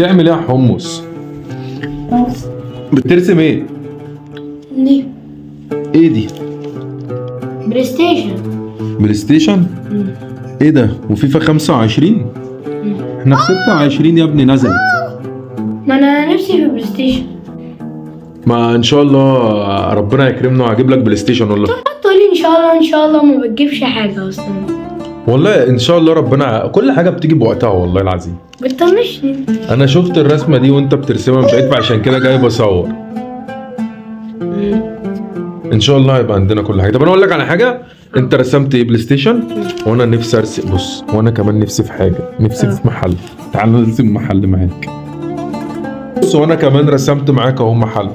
بتعمل ايه يا حمص؟ بترسم ايه؟ دي ايه دي؟ بلاي ستيشن. بلاي ستيشن؟ ايه ده؟ وفيفا 25؟ احنا في 26 يا ابني نزلت. ما انا نفسي في بلاي ستيشن. ما ان شاء الله ربنا يكرمنا وهجيب لك بلاي ستيشن والله. تقولي ان شاء الله ان شاء الله ما بتجيبش حاجه اصلا. والله ان شاء الله ربنا كل حاجه بتيجي بوقتها والله العظيم. بتطنشني. انا شفت الرسمه دي وانت بترسمها من بعيد فعشان كده جاي بصور. ان شاء الله هيبقى عندنا كل حاجه. طب انا اقول لك على حاجه، انت رسمت ايه؟ بلاي ستيشن، وانا نفسي ارسم. بص وانا كمان نفسي في حاجه، نفسي في محل. تعال نرسم محل معاك. بص وانا كمان رسمت معاك اهو محل،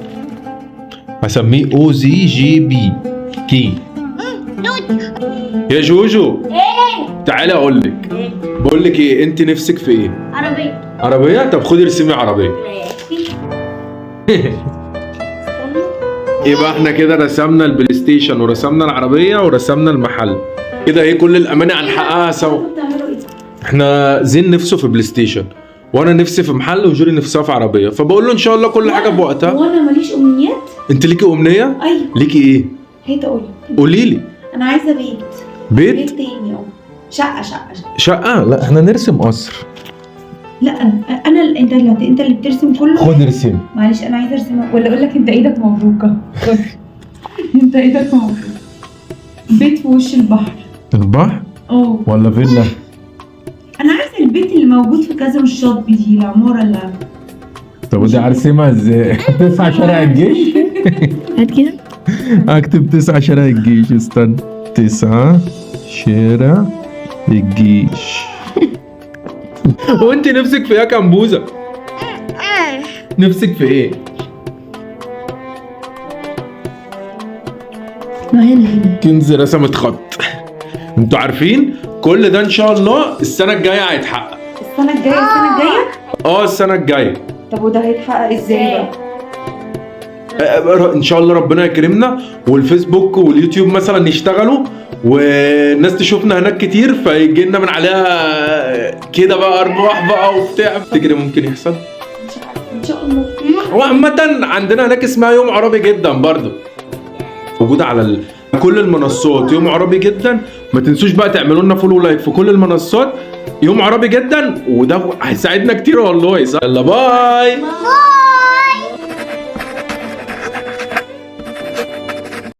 هسميه OZGB كي. يا جوجو تعالى اقول لك. بقول لك ايه، انت نفسك في ايه؟ عربيه. عربيه؟ طب خدي ارسمي عربيه. يبقى احنا كده رسمنا البلاي ستيشن ورسمنا العربيه ورسمنا المحل، كده ايه كل الاماني هنحققها سوا. احنا زين نفسه في بلاي ستيشن، وانا نفسي في محل، وجوري نفسها في عربيه، فبقول له ان شاء الله كل حاجه بوقتها. وانا ماليش امنيات. انت ليكي امنيه؟ ايوه. ليكي ايه؟ هي تقولي. قولي لي. انا عايزه بيت بيت تاني. شقه. شقه؟ لا احنا نرسم قصر. لا انا انت اللي بترسم كله. خد ارسم. معلش انا عايزه ارسمها، ولا اقول لك انت ايدك مبروكه. خد انت ايدك مبروكه. بيت في وش البحر. البحر ولا فيلا؟ انا عايزه البيت اللي موجود في كازينو الشاطبي دي، العماره اللي طب ودي ارسمها ازاي؟ 9 شارع الجيش. هات كده. اكتب 9 شارع الجيش. استنى، 9 شارع الجيش. وانت نفسك في ايه يا كمبوزه؟ نفسك في ايه؟ هنا كنز رسمت خط. انتوا عارفين كل ده ان شاء الله السنه الجايه هيتحقق. السنه الجايه. السنه الجايه. طب وده هيتحقق ازاي بقى؟ ان شاء الله ربنا يكرمنا والفيسبوك واليوتيوب مثلا يشتغلوا والناس تشوفنا هناك كتير، فيجي لنا من عليها كده بقى ارباح بقى وبتاع. تفتكري ممكن يحصل؟ ان شاء الله. وعامة عندنا هناك اسمها يوم عربي جدا برضو، موجودة على كل المنصات. يوم عربي جدا، ما تنسوش بقى تعملوا لنا فولو لايك في كل المنصات. يوم عربي جدا، وده هيساعدنا كتير والله. يلا باي.